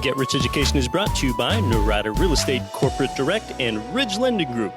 Get Rich Education is brought to you by Norada Real Estate Corporate Direct and Ridge Lending Group.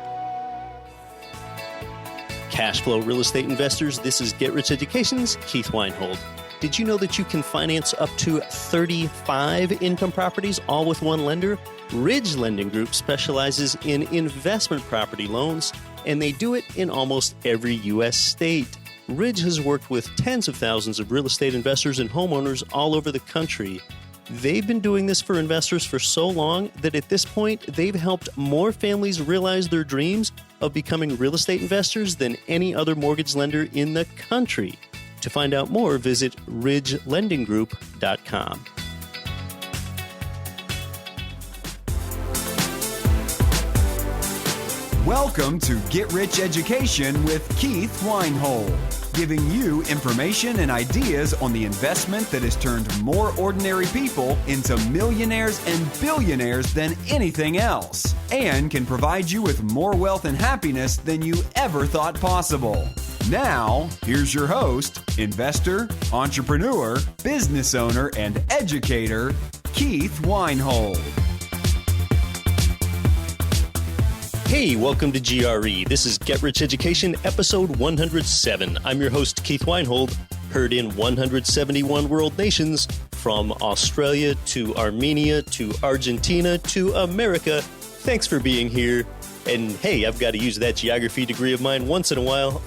Cash flow real estate investors, this is Get Rich Education's Keith Weinhold. Did you know that you can finance up to 35 income properties all with one lender? Ridge Lending Group specializes in investment property loans, and they do it in almost every U.S. state. Ridge has worked with tens of thousands of real estate investors and homeowners all over the country. They've been doing this for investors for so long that at this point, they've helped more families realize their dreams of becoming real estate investors than any other mortgage lender in the country. To find out more, visit ridgelendinggroup.com. Welcome to Get Rich Education with Keith Weinhold, giving you information and ideas on the investment that has turned more ordinary people into millionaires and billionaires than anything else, and can provide you with more wealth and happiness than you ever thought possible. Now, here's your host, investor, entrepreneur, business owner, and educator, Keith Weinhold. Hey, welcome to GRE. This is Get Rich Education, episode 107. I'm your host, Keith Weinhold, heard in 171 world nations, from Australia to Armenia to Argentina to America. Thanks for being here. And hey, I've got to use that geography degree of mine once in a while.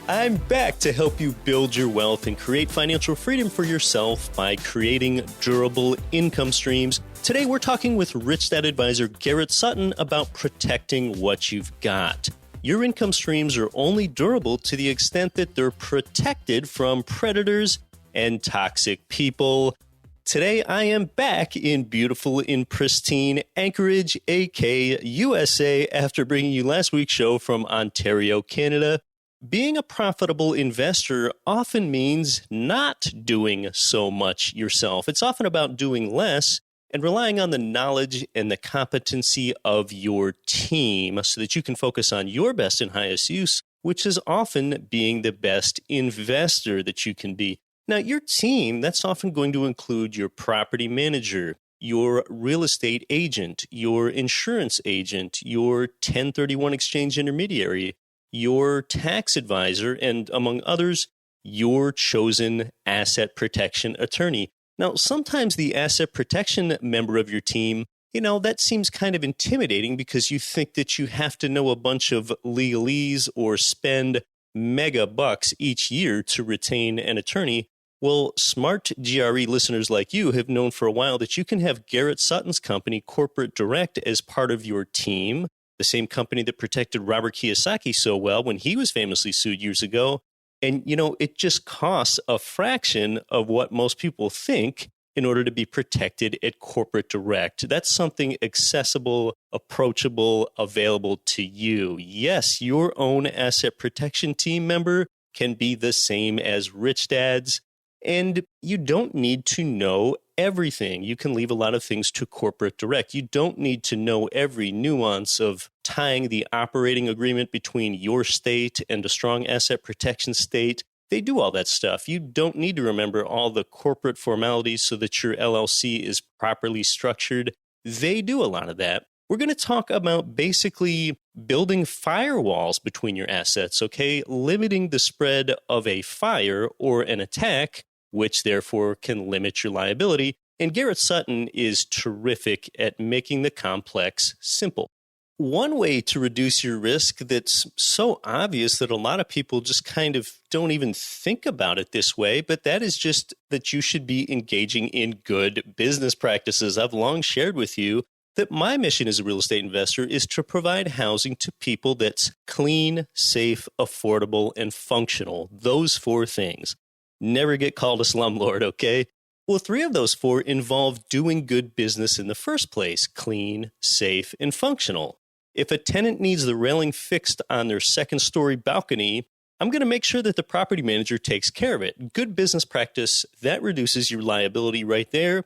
I'm back to help you build your wealth and create financial freedom for yourself by creating durable income streams. Today, we're talking with Rich Dad Advisor Garrett Sutton about protecting what you've got. Your income streams are only durable to the extent that they're protected from predators and toxic people. Today, I am back in beautiful and pristine Anchorage, AK, USA, after bringing you last week's show from Ontario, Canada. Being a profitable investor often means not doing so much yourself. It's often about doing less and relying on the knowledge and the competency of your team so that you can focus on your best and highest use, which is often being the best investor that you can be. Now, your team, that's often going to include your property manager, your real estate agent, your insurance agent, your 1031 exchange intermediary, your tax advisor, and among others, your chosen asset protection attorney. Now, sometimes the asset protection member of your team, that seems kind of intimidating because you think that you have to know a bunch of legalese or spend mega bucks each year to retain an attorney. Well, smart GRE listeners like you have known for a while that you can have Garrett Sutton's company, Corporate Direct, as part of your team, the same company that protected Robert Kiyosaki so well when he was famously sued years ago. And, it just costs a fraction of what most people think in order to be protected at Corporate Direct. That's something accessible, approachable, available to you. Yes, your own asset protection team member can be the same as Rich Dad's. And you don't need to know everything. You can leave a lot of things to Corporate Direct. You don't need to know every nuance of tying the operating agreement between your state and a strong asset protection state. They do all that stuff. You don't need to remember all the corporate formalities so that your LLC is properly structured. They do a lot of that. We're going to talk about basically building firewalls between your assets, okay? Limiting the spread of a fire or an attack, which therefore can limit your liability. And Garrett Sutton is terrific at making the complex simple. One way to reduce your risk that's so obvious that a lot of people just kind of don't even think about it this way, but that is just that you should be engaging in good business practices. I've long shared with you that my mission as a real estate investor is to provide housing to people that's clean, safe, affordable, and functional. Those four things. Never get called a slumlord, okay? Well, three of those four involve doing good business in the first place: clean, safe, and functional. If a tenant needs the railing fixed on their second-story balcony, I'm going to make sure that the property manager takes care of it. Good business practice, that reduces your liability right there,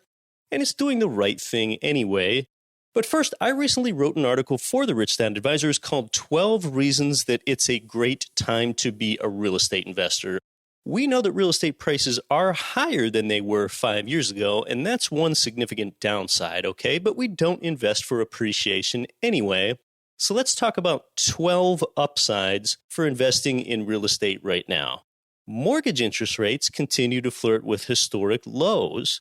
and it's doing the right thing anyway. But first, I recently wrote an article for the Rich Dad Advisors called 12 Reasons That It's a Great Time to Be a Real Estate Investor. We know that real estate prices are higher than they were 5 years ago, and that's one significant downside, okay? But we don't invest for appreciation anyway. So let's talk about 12 upsides for investing in real estate right now. Mortgage interest rates continue to flirt with historic lows.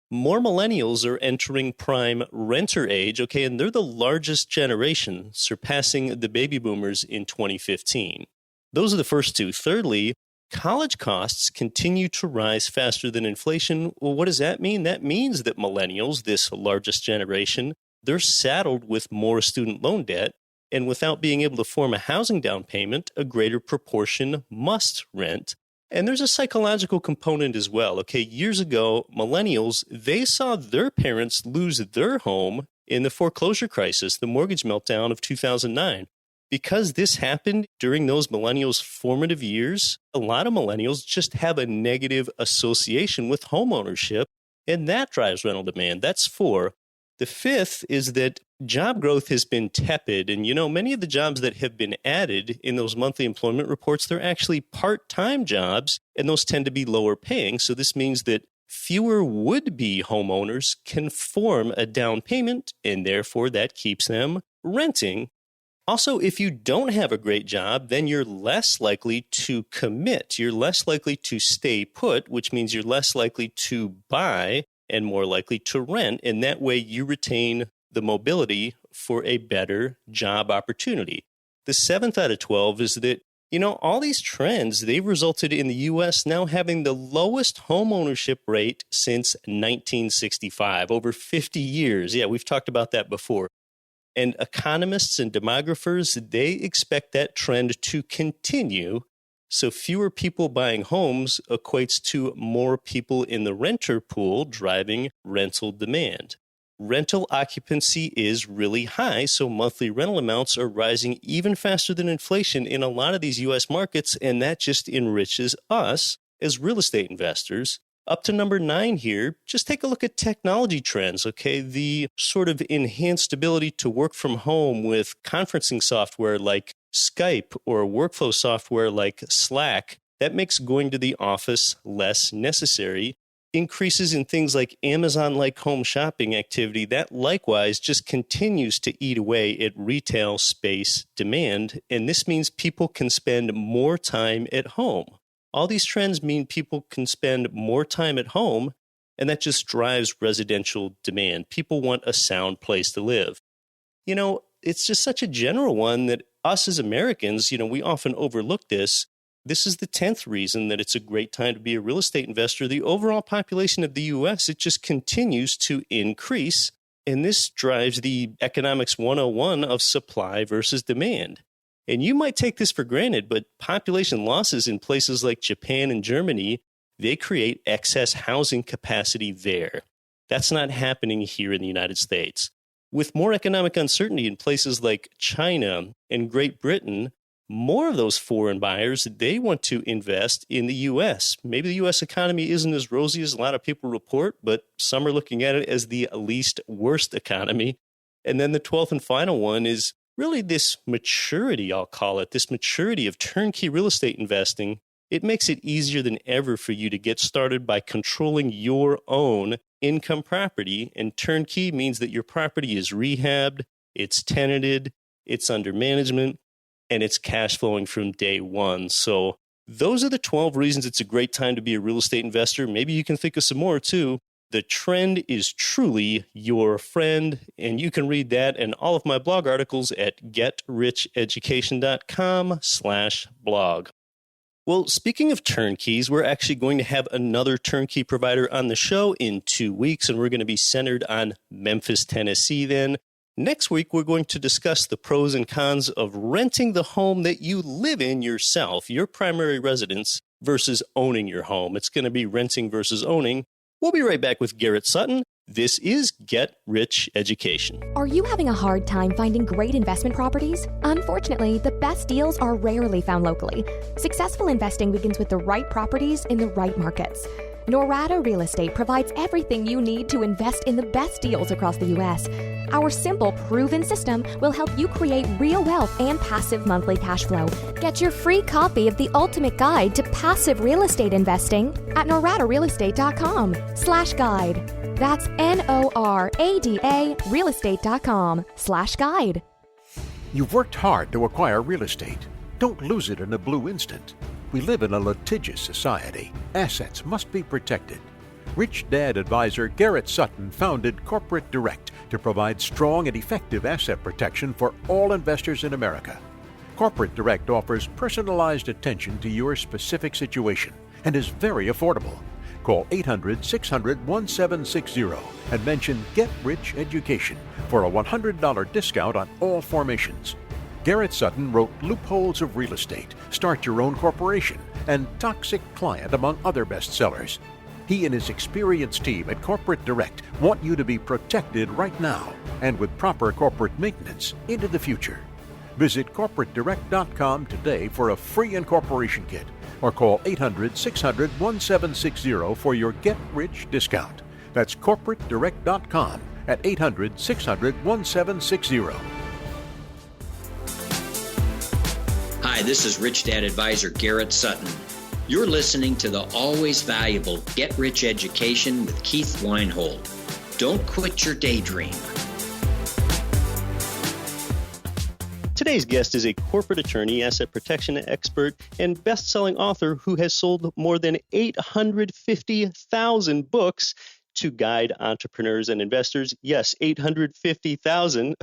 More millennials are entering prime renter age, okay, and they're the largest generation, surpassing the baby boomers in 2015. Those are the first two. Thirdly, college costs continue to rise faster than inflation. Well, what does that mean? That means that millennials, this largest generation, they're saddled with more student loan debt, and without being able to form a housing down payment, a greater proportion must rent. And there's a psychological component as well. Okay, years ago, millennials, they saw their parents lose their home in the foreclosure crisis, the mortgage meltdown of 2009. Because this happened during those millennials' formative years, a lot of millennials just have a negative association with homeownership, and that drives rental demand. That's 4. The 5th is that job growth has been tepid, and many of the jobs that have been added in those monthly employment reports, they're actually part-time jobs, and those tend to be lower paying. So this means that fewer would-be homeowners can form a down payment, and therefore that keeps them renting. Also, if you don't have a great job, then you're less likely to commit. You're less likely to stay put, which means you're less likely to buy and more likely to rent. And that way you retain the mobility for a better job opportunity. The 7th out of 12 is that, all these trends, they've resulted in the U.S. now having the lowest homeownership rate since 1965, over 50 years. Yeah, we've talked about that before. And economists and demographers, they expect that trend to continue. So fewer people buying homes equates to more people in the renter pool driving rental demand. Rental occupancy is really high, so monthly rental amounts are rising even faster than inflation in a lot of these U.S. markets, and that just enriches us as real estate investors. Up to number 9 here, just take a look at technology trends, okay? The sort of enhanced ability to work from home with conferencing software like Skype or workflow software like Slack, that makes going to the office less necessary. Increases in things like Amazon-like home shopping activity, that likewise just continues to eat away at retail space demand, and this means people can spend more time at home. All these trends mean people can spend more time at home, and that just drives residential demand. People want a sound place to live. It's just such a general one that us as Americans, we often overlook this. This is the 10th reason that it's a great time to be a real estate investor. The overall population of the U.S., it just continues to increase, and this drives the economics 101 of supply versus demand. And you might take this for granted, but population losses in places like Japan and Germany, they create excess housing capacity there. That's not happening here in the United States. With more economic uncertainty in places like China and Great Britain, more of those foreign buyers, they want to invest in the U.S. Maybe the U.S. economy isn't as rosy as a lot of people report, but some are looking at it as the least worst economy. And then the 12th and final one is really this maturity, I'll call it, this maturity of turnkey real estate investing. It makes it easier than ever for you to get started by controlling your own income property. And turnkey means that your property is rehabbed, it's tenanted, it's under management, and it's cash flowing from day one. So those are the 12 reasons it's a great time to be a real estate investor. Maybe you can think of some more too. The trend is truly your friend, and you can read that and all of my blog articles at getricheducation.com/blog. Well, speaking of turnkeys, we're actually going to have another turnkey provider on the show in 2 weeks, and we're going to be centered on Memphis, Tennessee then. Next week, we're going to discuss the pros and cons of renting the home that you live in yourself, your primary residence, versus owning your home. It's going to be renting versus owning. We'll be right back with Garrett Sutton. This is Get Rich Education. Are you having a hard time finding great investment properties? Unfortunately, the best deals are rarely found locally. Successful investing begins with the right properties in the right markets. Norada Real Estate provides everything you need to invest in the best deals across the U.S. Our simple, proven system will help you create real wealth and passive monthly cash flow. Get your free copy of the ultimate guide to passive real estate investing at noradarealestate.com/guide. That's NORADA realestate.com/guide. You've worked hard to acquire real estate. Don't lose it in a blue instant. We live in a litigious society. Assets must be protected. Rich Dad Advisor Garrett Sutton founded Corporate Direct to provide strong and effective asset protection for all investors in America. Corporate Direct offers personalized attention to your specific situation and is very affordable. Call 800-600-1760 and mention Get Rich Education for a $100 discount on all formations. Garrett Sutton wrote Loopholes of Real Estate, Start Your Own Corporation, and Toxic Client, among other bestsellers. He and his experienced team at Corporate Direct want you to be protected right now and with proper corporate maintenance into the future. Visit corporatedirect.com today for a free incorporation kit or call 800-600-1760 for your Get Rich discount. That's corporatedirect.com at 800-600-1760. Hi, this is Rich Dad Advisor Garrett Sutton. You're listening to the always valuable Get Rich Education with Keith Weinhold. Don't quit your daydream. Today's guest is a corporate attorney, asset protection expert, and best-selling author who has sold more than 850,000 books to guide entrepreneurs and investors. Yes, 850,000.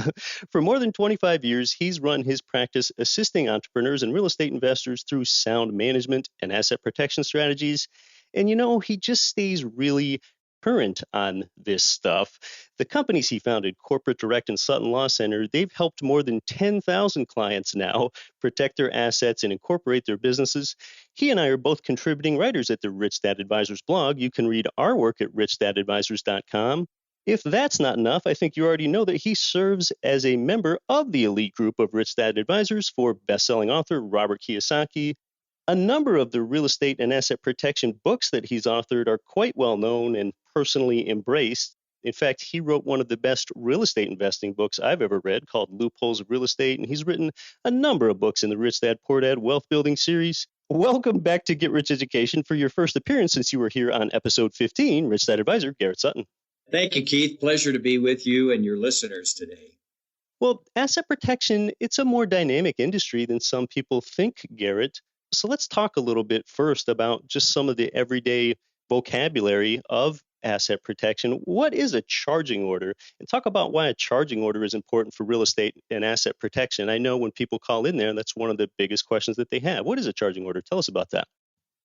For more than 25 years, he's run his practice assisting entrepreneurs and real estate investors through sound management and asset protection strategies. And he just stays really current on this stuff. The companies he founded, Corporate Direct and Sutton Law Center, they've helped more than 10,000 clients now protect their assets and incorporate their businesses. He and I are both contributing writers at the Rich Dad Advisors blog. You can read our work at richdadadvisors.com. If that's not enough, I think you already know that he serves as a member of the elite group of Rich Dad Advisors for best-selling author Robert Kiyosaki. A number of the real estate and asset protection books that he's authored are quite well known and personally embraced. In fact, he wrote one of the best real estate investing books I've ever read called Loopholes of Real Estate, and he's written a number of books in the Rich Dad Poor Dad Wealth Building series. Welcome back to Get Rich Education for your first appearance since you were here on episode 15, Rich Dad Advisor Garrett Sutton. Thank you, Keith. Pleasure to be with you and your listeners today. Well, asset protection, it's a more dynamic industry than some people think, Garrett. So let's talk a little bit first about just some of the everyday vocabulary of asset protection. What is a charging order? And talk about why a charging order is important for real estate and asset protection. I know when people call in there, that's one of the biggest questions that they have. What is a charging order? Tell us about that.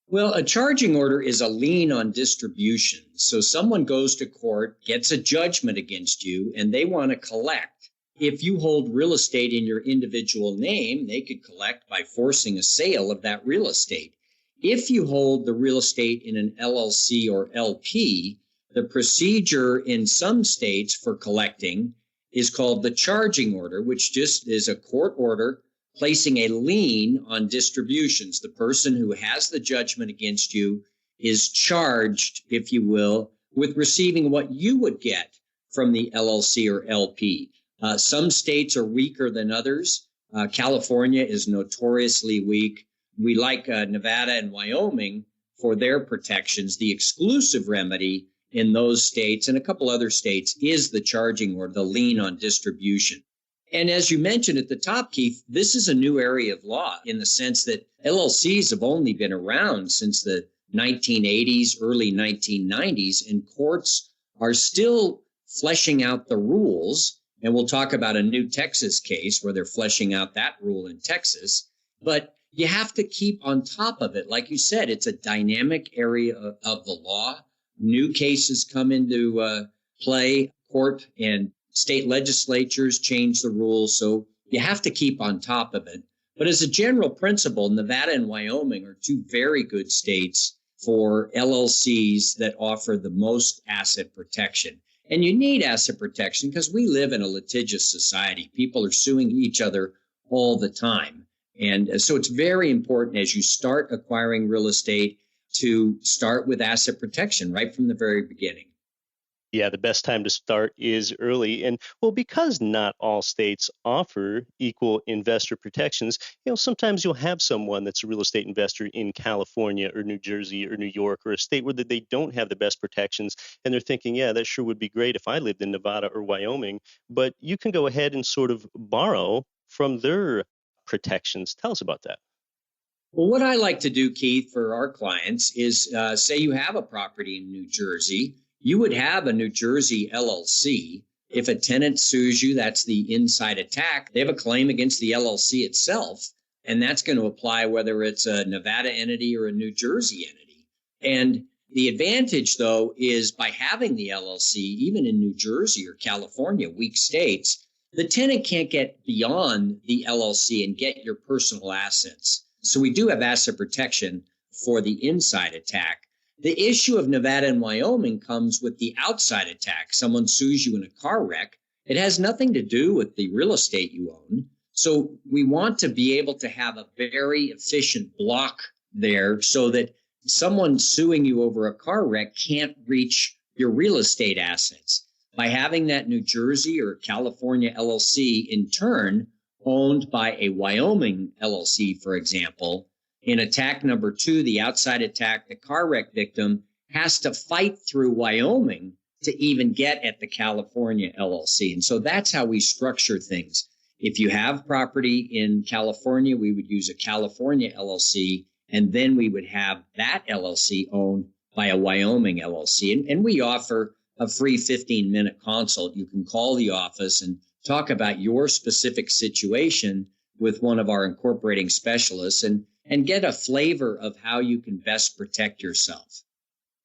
Well, a charging order is a lien on distribution. So someone goes to court, gets a judgment against you, and they want to collect. If you hold real estate in your individual name, they could collect by forcing a sale of that real estate. If you hold the real estate in an LLC or LP, the procedure in some states for collecting is called the charging order, which just is a court order placing a lien on distributions. The person who has the judgment against you is charged, if you will, with receiving what you would get from the LLC or LP. Some states are weaker than others. California is notoriously weak. We like Nevada and Wyoming for their protections. The exclusive remedy in those states and a couple other states is the charging order, the lien on distribution. And as you mentioned at the top, Keith, this is a new area of law in the sense that LLCs have only been around since the 1980s, early 1990s, and courts are still fleshing out the rules. And we'll talk about a new Texas case where they're fleshing out that rule in Texas. But you have to keep on top of it. Like you said, it's a dynamic area of the law. New cases come into play. Court and state legislatures change the rules. So you have to keep on top of it. But as a general principle, Nevada and Wyoming are two very good states for LLCs that offer the most asset protection. And you need asset protection because we live in a litigious society. People are suing each other all the time. And so it's very important as you start acquiring real estate, to start with asset protection right from the very beginning. Yeah, the best time to start is early. And well, because not all states offer equal investor protections, sometimes you'll have someone that's a real estate investor in California or New Jersey or New York or a state where they don't have the best protections. And they're thinking, yeah, that sure would be great if I lived in Nevada or Wyoming. But you can go ahead and sort of borrow from their protections. Tell us about that. Well, what I like to do, Keith, for our clients is say you have a property in New Jersey. You would have a New Jersey LLC. If a tenant sues you, that's the inside attack. They have a claim against the LLC itself, and that's going to apply whether it's a Nevada entity or a New Jersey entity. And the advantage, though, is by having the LLC, even in New Jersey or California, weak states, the tenant can't get beyond the LLC and get your personal assets. So we do have asset protection for the inside attack. The issue of Nevada and Wyoming comes with the outside attack. Someone sues you in a car wreck. It has nothing to do with the real estate you own. So we want to be able to have a very efficient block there so that someone suing you over a car wreck can't reach your real estate assets. By having that New Jersey or California LLC in turn owned by a Wyoming LLC, for example, in attack number 2, the outside attack, the car wreck victim has to fight through Wyoming to even get at the California LLC. And so that's how we structure things. If you have property in California, we would use a California LLC, and then we would have that LLC owned by a Wyoming LLC. And we offer a free 15-minute consult. You can call the office and talk about your specific situation with one of our incorporating specialists and get a flavor of how you can best protect yourself.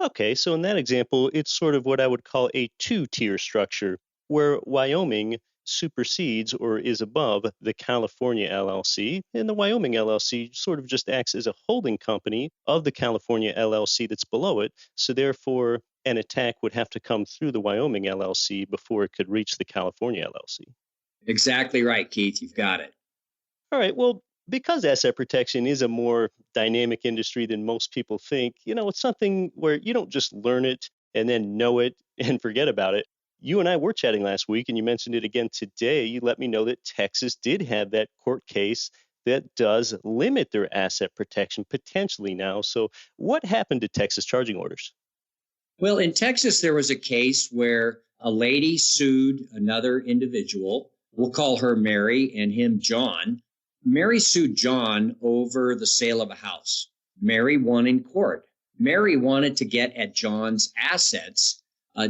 Okay, so in that example, it's sort of what I would call a two-tier structure, where Wyoming supersedes or is above the California LLC, and the Wyoming LLC sort of just acts as a holding company of the California LLC that's below it. So therefore, an attack would have to come through the Wyoming LLC before it could reach the California LLC. Exactly right, Keith. You've got it. All right, well, because asset protection is a more dynamic industry than most people think, it's something where you don't just learn it and then know it and forget about it. You and I were chatting last week, and you mentioned it again today. You let me know that Texas did have that court case that does limit their asset protection potentially now. So what happened to Texas charging orders? Well, in Texas, there was a case where a lady sued another individual. We'll call her Mary and him John. Mary sued John over the sale of a house. Mary won in court. Mary wanted to get at John's assets.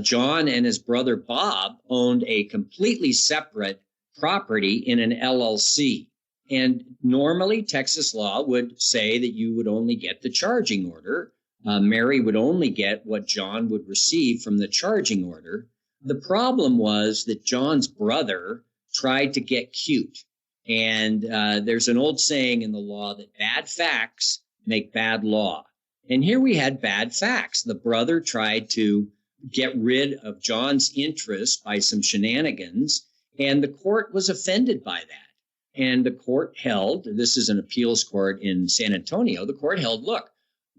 John and his brother Bob owned a completely separate property in an LLC. And normally Texas law would say that you would only get the charging order. Mary would only get what John would receive from the charging order. The problem was that John's brother tried to get cute. And there's an old saying in the law that bad facts make bad law. And here we had bad facts. The brother tried to get rid of John's interest by some shenanigans, and the court was offended by that. And the court held, this is an appeals court in San Antonio, the court held, look,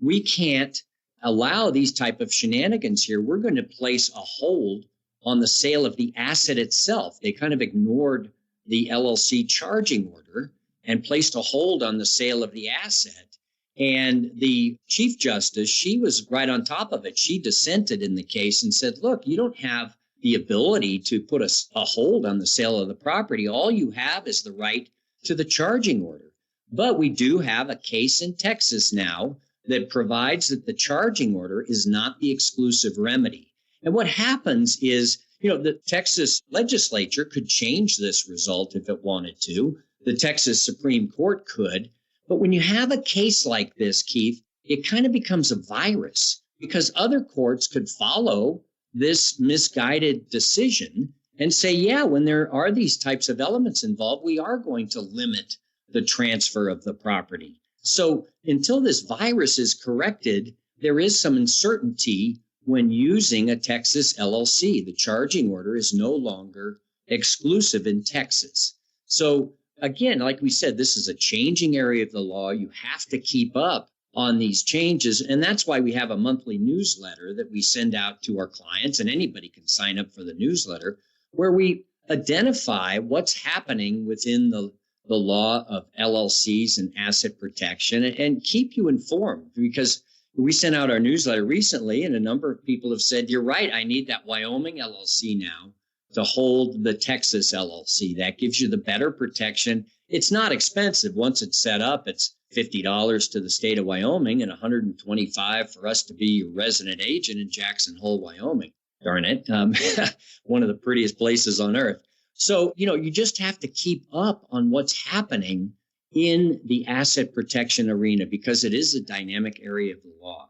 we can't allow these type of shenanigans here. We're going to place a hold on the sale of the asset itself. They kind of ignored the LLC charging order and placed a hold on the sale of the asset. And the Chief Justice, she was right on top of it. She dissented in the case and said, look, you don't have the ability to put a hold on the sale of the property. All you have is the right to the charging order. But we do have a case in Texas now that provides that the charging order is not the exclusive remedy. And what happens is, the Texas legislature could change this result if it wanted to. The Texas Supreme Court could. But when you have a case like this, Keith, it kind of becomes a virus because other courts could follow this misguided decision and say, yeah, when there are these types of elements involved, we are going to limit the transfer of the property. So until this virus is corrected, there is some uncertainty when using a Texas LLC. The charging order is no longer exclusive in Texas. So again, like we said, this is a changing area of the law. You have to keep up on these changes. And that's why we have a monthly newsletter that we send out to our clients, and anybody can sign up for the newsletter, where we identify what's happening within the law of LLCs and asset protection and keep you informed. Because we sent out our newsletter recently, and a number of people have said, you're right, I need that Wyoming LLC now to hold the Texas LLC. That gives you the better protection. It's not expensive. Once it's set up, it's $50 to the state of Wyoming and $125 for us to be your resident agent in Jackson Hole, Wyoming. Darn it. One of the prettiest places on earth. So, you just have to keep up on what's happening in the asset protection arena because it is a dynamic area of the law.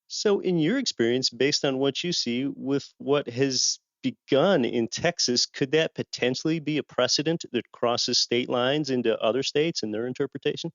So in your experience, based on what you see with what has begun in Texas, could that potentially be a precedent that crosses state lines into other states and their interpretation?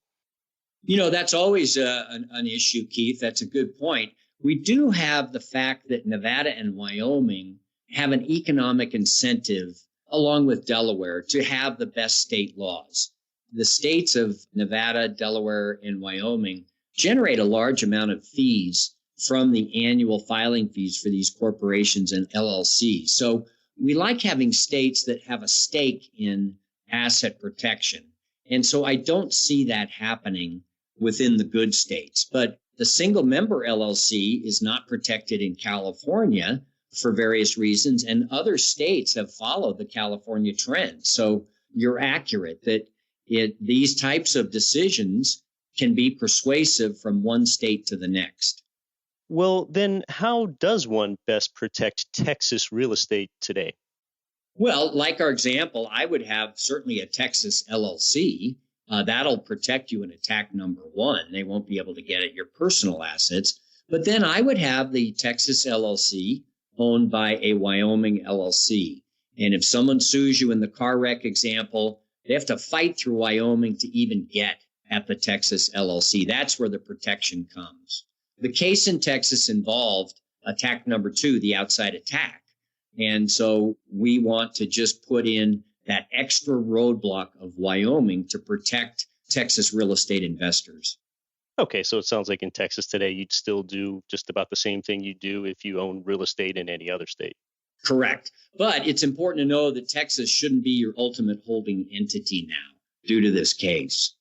That's always an issue, Keith. That's a good point. We do have the fact that Nevada and Wyoming have an economic incentive, along with Delaware, to have the best state laws. The states of Nevada, Delaware, and Wyoming generate a large amount of fees from the annual filing fees for these corporations and LLCs. So we like having states that have a stake in asset protection. And so I don't see that happening within the good states. But the single member LLC is not protected in California for various reasons, and other states have followed the California trend. So you're accurate that these types of decisions can be persuasive from one state to the next. Well, then how does one best protect Texas real estate today? Well, like our example, I would have certainly a Texas LLC. That'll protect you in attack number one. They won't be able to get at your personal assets. But then I would have the Texas LLC owned by a Wyoming LLC. And if someone sues you in the car wreck example, they have to fight through Wyoming to even get at the Texas LLC. That's where the protection comes. The case in Texas involved attack number two, the outside attack. And so we want to just put in that extra roadblock of Wyoming to protect Texas real estate investors. Okay, so it sounds like in Texas today, you'd still do just about the same thing you do if you own real estate in any other state. Correct. But it's important to know that Texas shouldn't be your ultimate holding entity now due to this case.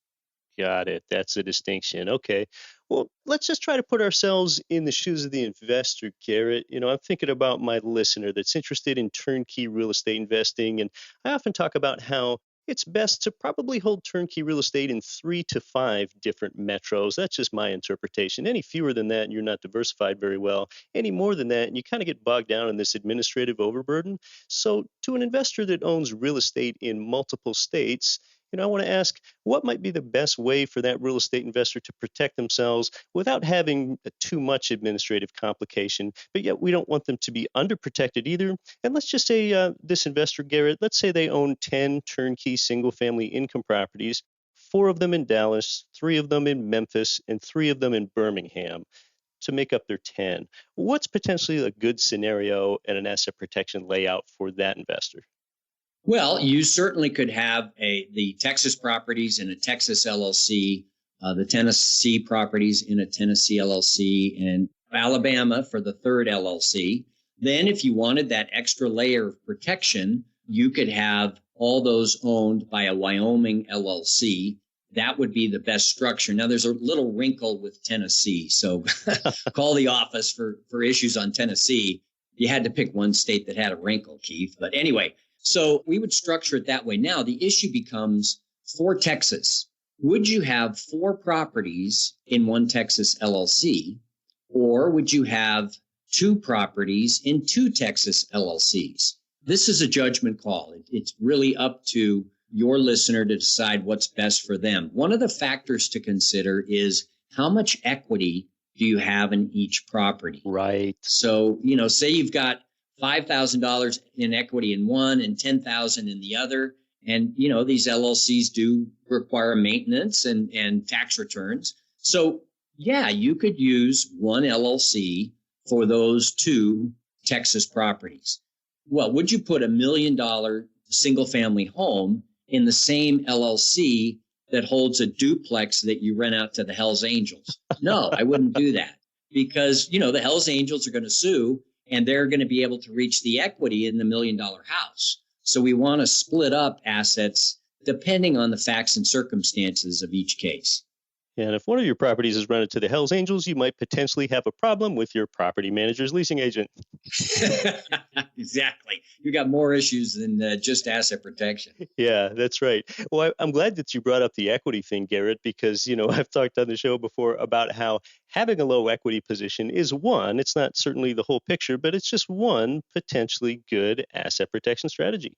Got it. That's a distinction. Okay. Well, let's just try to put ourselves in the shoes of the investor, Garrett. I'm thinking about my listener that's interested in turnkey real estate investing. And I often talk about how it's best to probably hold turnkey real estate in 3 to 5 different metros. That's just my interpretation. Any fewer than that, and you're not diversified very well. Any more than that, and you kind of get bogged down in this administrative overburden. So to an investor that owns real estate in multiple states, I want to ask, what might be the best way for that real estate investor to protect themselves without having too much administrative complication, but yet we don't want them to be underprotected either? And let's just say this investor, Garrett, let's say they own 10 turnkey single-family income properties, 4 of them in Dallas, 3 of them in Memphis, and 3 of them in Birmingham to make up their 10. What's potentially a good scenario and an asset protection layout for that investor? Well, you certainly could have the Texas properties in a Texas LLC, the Tennessee properties in a Tennessee LLC, and Alabama for the third LLC. Then if you wanted that extra layer of protection, you could have all those owned by a Wyoming LLC. That would be the best structure. Now, there's a little wrinkle with Tennessee, so call the office for issues on Tennessee. You had to pick one state that had a wrinkle, Keith. But anyway, so we would structure it that way. Now, the issue becomes for Texas, would you have 4 properties in one Texas LLC, or would you have 2 properties in 2 Texas LLCs? This is a judgment call. It's really up to your listener to decide what's best for them. One of the factors to consider is how much equity do you have in each property? Right. So, say you've got $5,000 in equity in one and $10,000 in the other. And, these LLCs do require maintenance and tax returns. So, yeah, you could use one LLC for those 2 Texas properties. Well, would you put $1 million single family home in the same LLC that holds a duplex that you rent out to the Hells Angels. No, I wouldn't do that because, the Hells Angels are going to sue and they're going to be able to reach the equity in the $1 million house. So we want to split up assets depending on the facts and circumstances of each case. And if one of your properties is rented to the Hells Angels, you might potentially have a problem with your property manager's leasing agent. Exactly. You got more issues than just asset protection. Yeah, that's right. Well, I'm glad that you brought up the equity thing, Garrett, because, I've talked on the show before about how having a low equity position is one, it's not certainly the whole picture, but it's just one potentially good asset protection strategy.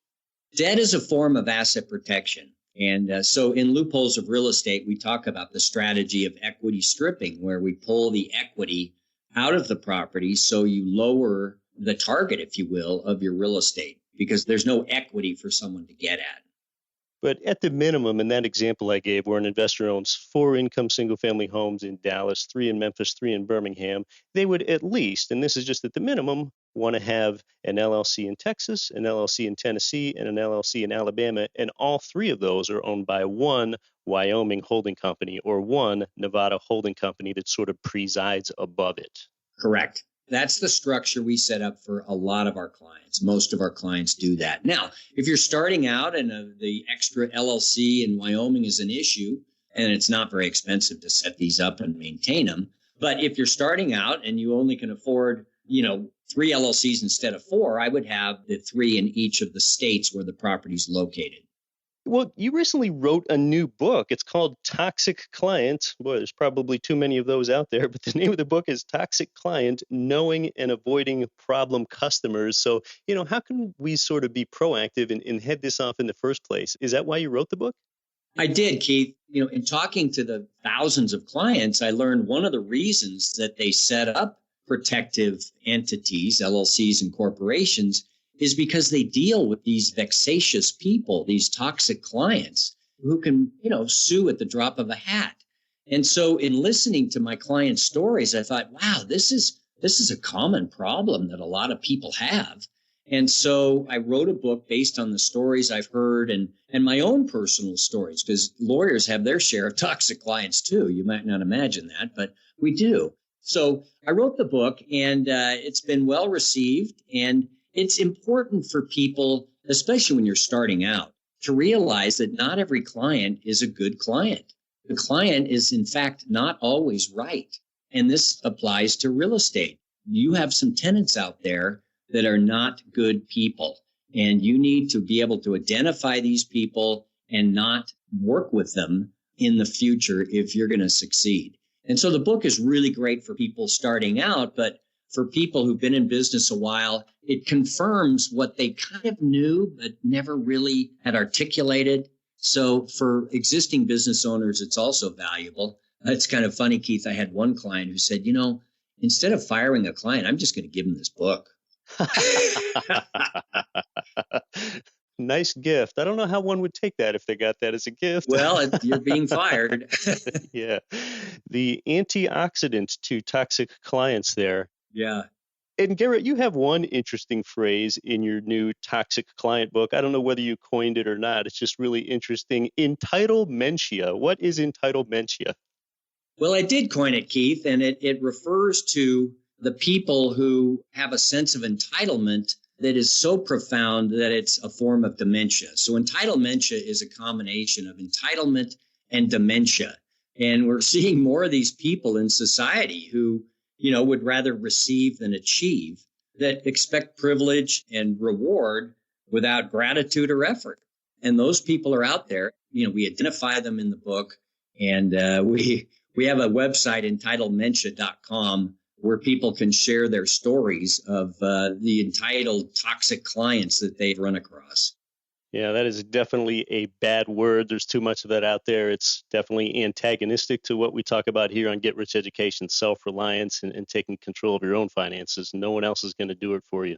Debt is a form of asset protection. And so in Loopholes of Real Estate, we talk about the strategy of equity stripping, where we pull the equity out of the property so you lower the target, if you will, of your real estate because there's no equity for someone to get at. But at the minimum, in that example I gave, where an investor owns 4 income single-family homes in Dallas, 3 in Memphis, 3 in Birmingham, they would at least, and this is just at the minimum, want to have an LLC in Texas, an LLC in Tennessee, and an LLC in Alabama, and all 3 of those are owned by one Wyoming holding company or one Nevada holding company that sort of presides above it. Correct. That's the structure we set up for a lot of our clients. Most of our clients do that. Now, if you're starting out and the extra LLC in Wyoming is an issue, and it's not very expensive to set these up and maintain them, but if you're starting out and you only can afford, 3 LLCs instead of 4, I would have the 3 in each of the states where the property is located. Well, you recently wrote a new book. It's called Toxic Client. Boy, there's probably too many of those out there, but the name of the book is Toxic Client, Knowing and Avoiding Problem Customers. So, how can we sort of be proactive and head this off in the first place? Is that why you wrote the book? I did, Keith. In talking to the thousands of clients, I learned one of the reasons that they set up protective entities, LLCs and corporations, is because they deal with these vexatious people, these toxic clients who can, sue at the drop of a hat. And so in listening to my clients' stories, I thought, wow, this is a common problem that a lot of people have. And so I wrote a book based on the stories I've heard and my own personal stories, because lawyers have their share of toxic clients too. You might not imagine that, but we do. So I wrote the book and it's been well received. And it's important for people, especially when you're starting out, to realize that not every client is a good client. The client is, in fact, not always right. And this applies to real estate. You have some tenants out there that are not good people, and you need to be able to identify these people and not work with them in the future if you're going to succeed. And so the book is really great for people starting out, but for people who've been in business a while, it confirms what they kind of knew, but never really had articulated. So for existing business owners, it's also valuable. It's kind of funny, Keith. I had one client who said, instead of firing a client, I'm just going to give him this book. Nice gift. I don't know how one would take that if they got that as a gift. Well, you're being fired. Yeah. The antioxidant to toxic clients there. Yeah. And Garrett, you have one interesting phrase in your new Toxic Client book. I don't know whether you coined it or not. It's just really interesting. Entitlementia. What is entitlementia? Well, I did coin it, Keith, and it refers to the people who have a sense of entitlement that is so profound that it's a form of dementia. So entitlementia is a combination of entitlement and dementia. And we're seeing more of these people in society who would rather receive than achieve, that expect privilege and reward without gratitude or effort. And those people are out there. We identify them in the book, and we have a website, entitlementia.com, where people can share their stories of the entitled toxic clients that they've run across. Yeah, that is definitely a bad word. There's too much of that out there. It's definitely antagonistic to what we talk about here on Get Rich Education, self-reliance and taking control of your own finances. No one else is going to do it for you.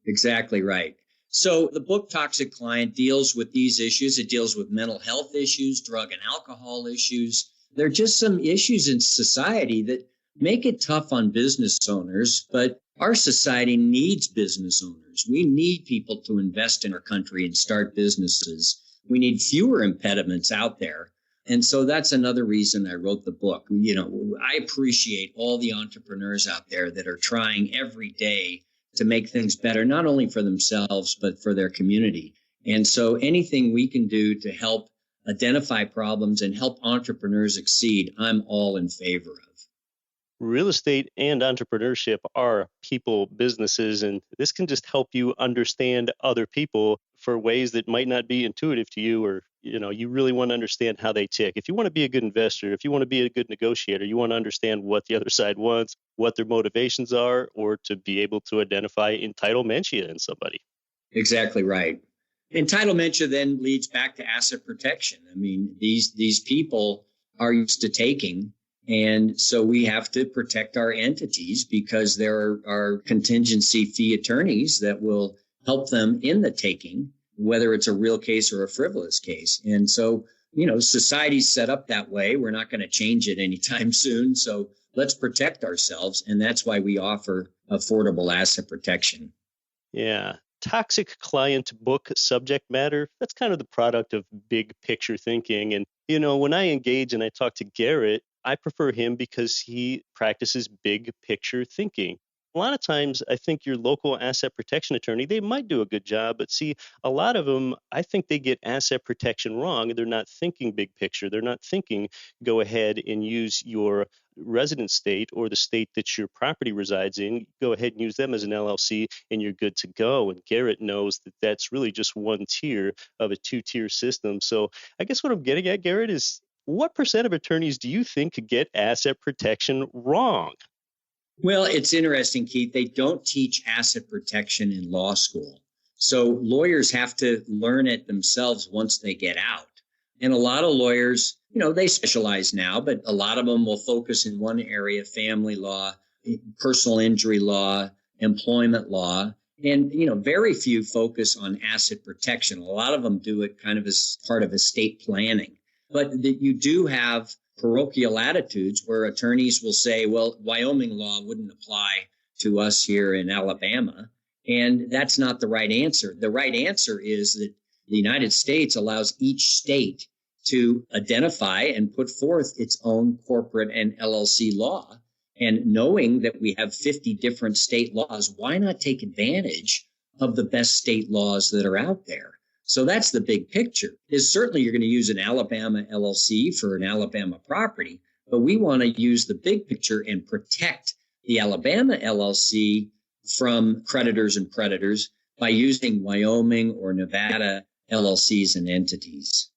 Exactly right. So the book Toxic Client deals with these issues. It deals with mental health issues, drug and alcohol issues. There are just some issues in society that make it tough on business owners, but our society needs business owners. We need people to invest in our country and start businesses. We need fewer impediments out there. And so that's another reason I wrote the book. I appreciate all the entrepreneurs out there that are trying every day to make things better, not only for themselves, but for their community. And so anything we can do to help identify problems and help entrepreneurs succeed, I'm all in favor of. Real estate and entrepreneurship are people businesses, and this can just help you understand other people for ways that might not be intuitive to you, or you really want to understand how they tick. If you want to be a good investor, if you want to be a good negotiator, you want to understand what the other side wants, what their motivations are, or to be able to identify entitlementia in somebody. Exactly right. Entitlementia then leads back to asset protection. I mean, these people are used to taking. And so we have to protect our entities because there are contingency fee attorneys that will help them in the taking, whether it's a real case or a frivolous case. And so, society's set up that way. We're not going to change it anytime soon. So let's protect ourselves. And that's why we offer affordable asset protection. Yeah. Toxic client book subject matter, that's kind of the product of big picture thinking. And, when I engage and I talk to Garrett, I prefer him because he practices big picture thinking. A lot of times, I think your local asset protection attorney, they might do a good job, but see, a lot of them, I think they get asset protection wrong. They're not thinking big picture. They're not thinking, go ahead and use your resident state or the state that your property resides in. Go ahead and use them as an LLC and you're good to go. And Garrett knows that that's really just one tier of a two-tier system. So I guess what I'm getting at, Garrett, is what percent of attorneys do you think get asset protection wrong? Well, it's interesting, Keith. They don't teach asset protection in law school. So lawyers have to learn it themselves once they get out. And a lot of lawyers, they specialize now, but a lot of them will focus in one area: family law, personal injury law, employment law. And, very few focus on asset protection. A lot of them do it kind of as part of estate planning. But you do have parochial attitudes where attorneys will say, well, Wyoming law wouldn't apply to us here in Alabama. And that's not the right answer. The right answer is that the United States allows each state to identify and put forth its own corporate and LLC law. And knowing that we have 50 different state laws, why not take advantage of the best state laws that are out there? So that's the big picture. Is certainly you're going to use an Alabama LLC for an Alabama property, but we want to use the big picture and protect the Alabama LLC from creditors and predators by using Wyoming or Nevada LLCs and entities.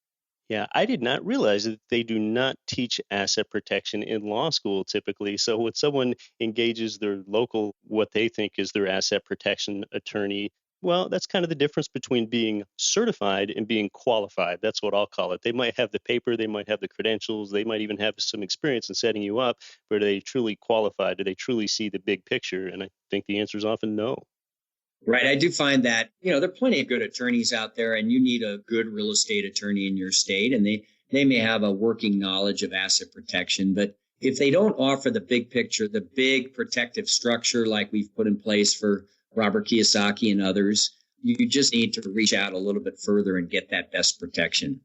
Yeah, I did not realize that they do not teach asset protection in law school typically. So when someone engages their local, what they think is their asset protection attorney, well, that's kind of the difference between being certified and being qualified. That's what I'll call it. They might have the paper, they might have the credentials, they might even have some experience in setting you up, but are they truly qualified? Do they truly see the big picture? And I think the answer is often no. Right. I do find that, there are plenty of good attorneys out there, and you need a good real estate attorney in your state, and they may have a working knowledge of asset protection. But if they don't offer the big picture, the big protective structure like we've put in place for Robert Kiyosaki and others, you just need to reach out a little bit further and get that best protection.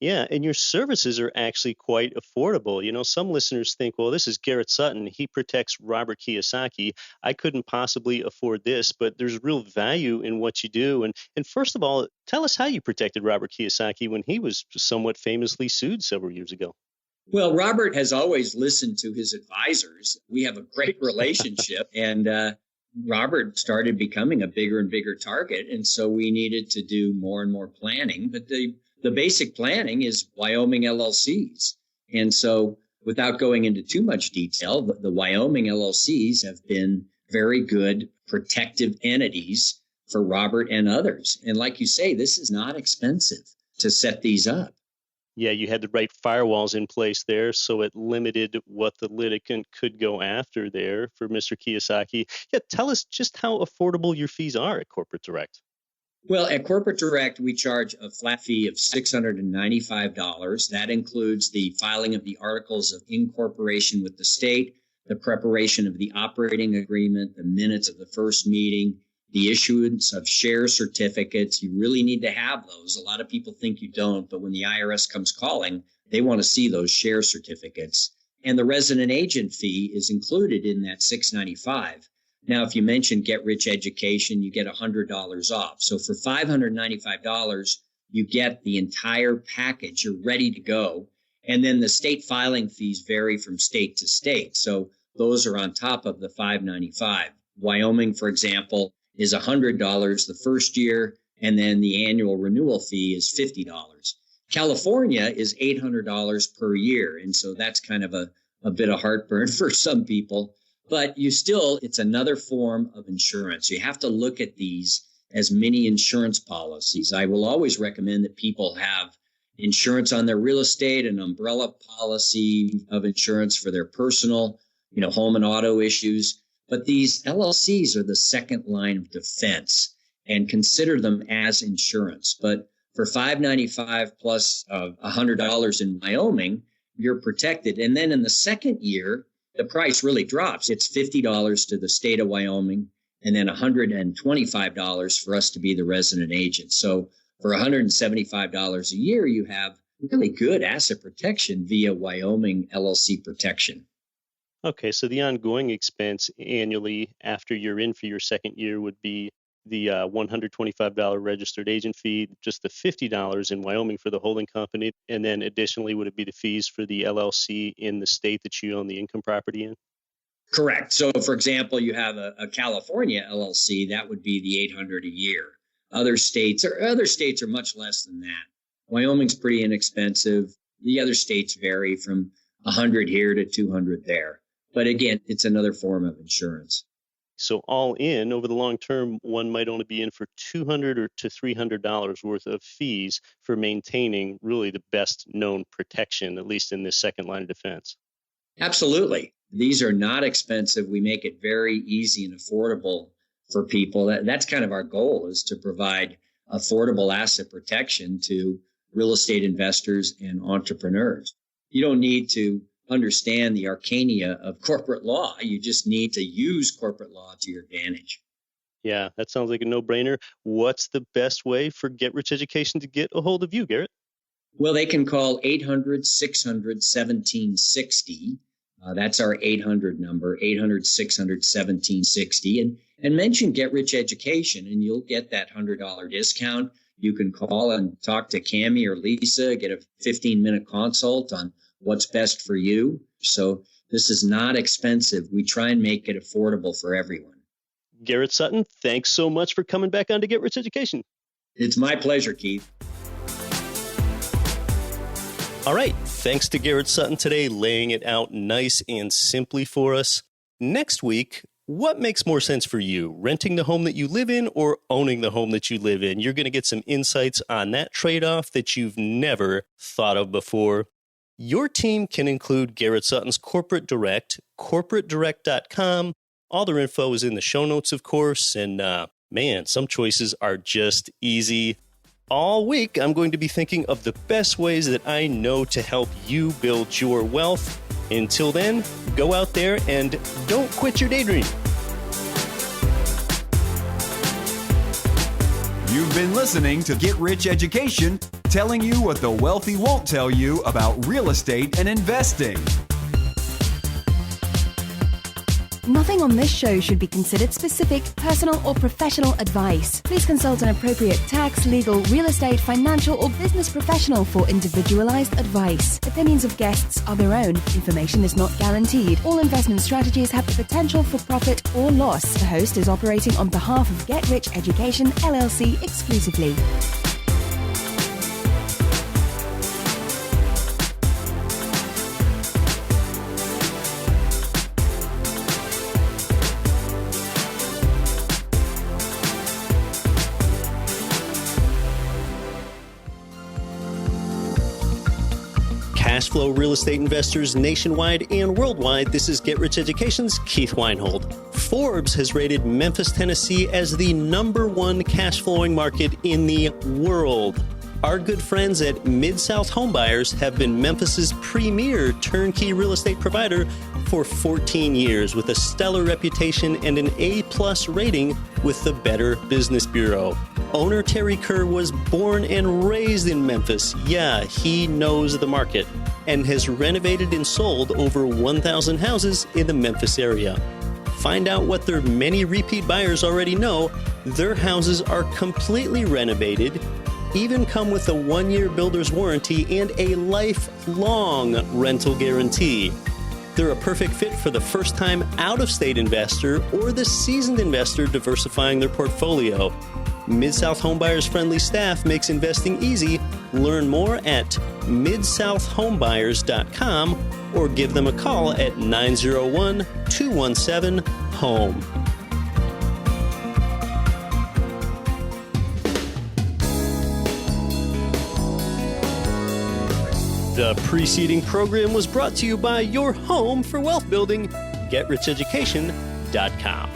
Yeah, and your services are actually quite affordable. Some listeners think, well, this is Garrett Sutton. He protects Robert Kiyosaki. I couldn't possibly afford this, but there's real value in what you do. And first of all, tell us how you protected Robert Kiyosaki when he was somewhat famously sued several years ago. Well, Robert has always listened to his advisors. We have a great relationship, and Robert started becoming a bigger and bigger target. And so we needed to do more and more planning. But the basic planning is Wyoming LLCs. And so without going into too much detail, the Wyoming LLCs have been very good protective entities for Robert and others. And like you say, this is not expensive to set these up. Yeah, you had the right firewalls in place there, so it limited what the litigant could go after there for Mr. Kiyosaki. Yeah, tell us just how affordable your fees are at Corporate Direct. Well, at Corporate Direct, we charge a flat fee of $695. That includes the filing of the articles of incorporation with the state, the preparation of the operating agreement, the minutes of the first meeting, the issuance of share certificates. You really need to have those. A lot of people think you don't, but when the IRS comes calling, they want to see those share certificates. And the resident agent fee is included in that $695. Now, if you mention Get Rich Education, you get $100 off. So for $595, you get the entire package. You're ready to go. And then the state filing fees vary from state to state. So those are on top of the $595. Wyoming, for example, is $100 the first year, and then the annual renewal fee is $50. California is $800 per year. And so that's kind of a bit of heartburn for some people. But it's another form of insurance. You have to look at these as mini insurance policies. I will always recommend that people have insurance on their real estate, an umbrella policy of insurance for their personal, home and auto issues. But these LLCs are the second line of defense, and consider them as insurance. But for $595 plus $100 in Wyoming, you're protected. And then in the second year, the price really drops. It's $50 to the state of Wyoming, and then $125 for us to be the resident agent. So for $175 a year, you have really good asset protection via Wyoming LLC protection. Okay, so the ongoing expense annually after you're in for your second year would be the $125 registered agent fee, just the $50 in Wyoming for the holding company, and then additionally, would it be the fees for the LLC in the state that you own the income property in? Correct. So, for example, you have a California LLC, that would be the $800 a year. Other states are much less than that. Wyoming's pretty inexpensive. The other states vary from $100 here to $200 there. But again, it's another form of insurance. So all in, over the long term, one might only be in for $200 or to $300 worth of fees for maintaining really the best known protection, at least in this second line of defense. Absolutely. These are not expensive. We make it very easy and affordable for people. That's kind of our goal, is to provide affordable asset protection to real estate investors and entrepreneurs. You don't need to understand the arcana of corporate law. You just need to use corporate law to your advantage. Yeah, that sounds like a no-brainer. What's the best way for Get Rich Education to get a hold of you, Garrett? Well, they can call 800-600-1760. That's our 800 number, 800-600-1760. And mention Get Rich Education, and you'll get that $100 discount. You can call and talk to Cammie or Lisa, get a 15-minute consult on what's best for you. So this is not expensive. We try and make it affordable for everyone. Garrett Sutton, thanks so much for coming back on to Get Rich Education. It's my pleasure, Keith. All right. Thanks to Garrett Sutton today, laying it out nice and simply for us. Next week, what makes more sense for you, renting the home that you live in or owning the home that you live in? You're going to get some insights on that trade-off that you've never thought of before. Your team can include Garrett Sutton's Corporate Direct, corporatedirect.com. All their info is in the show notes, of course. And man, some choices are just easy. All week, I'm going to be thinking of the best ways that I know to help you build your wealth. Until then, go out there and don't quit your daydream. You've been listening to Get Rich Education, telling you what the wealthy won't tell you about real estate and investing. Nothing on this show should be considered specific, personal, or professional advice. Please consult an appropriate tax, legal, real estate, financial, or business professional for individualized advice. Opinions of guests are their own. Information is not guaranteed. All investment strategies have the potential for profit or loss. The host is operating on behalf of Get Rich Education, LLC exclusively. Cash flow real estate investors nationwide and worldwide, this is Get Rich Education's Keith Weinhold. Forbes has rated Memphis, Tennessee as the #1 cash flowing market in the world. Our good friends at Mid-South Homebuyers have been Memphis's premier turnkey real estate provider for 14 years with a stellar reputation and an A-plus rating with the Better Business Bureau. Owner Terry Kerr was born and raised in Memphis. Yeah, he knows the market and has renovated and sold over 1,000 houses in the Memphis area. Find out what their many repeat buyers already know. Their houses are completely renovated, even come with a 1-year builder's warranty and a lifelong rental guarantee. They're a perfect fit for the first-time out-of-state investor or the seasoned investor diversifying their portfolio. Mid-South Homebuyers' friendly staff makes investing easy. Learn more at midsouthhomebuyers.com or give them a call at 901-217-HOME. The preceding program was brought to you by your home for wealth building, GetRichEducation.com.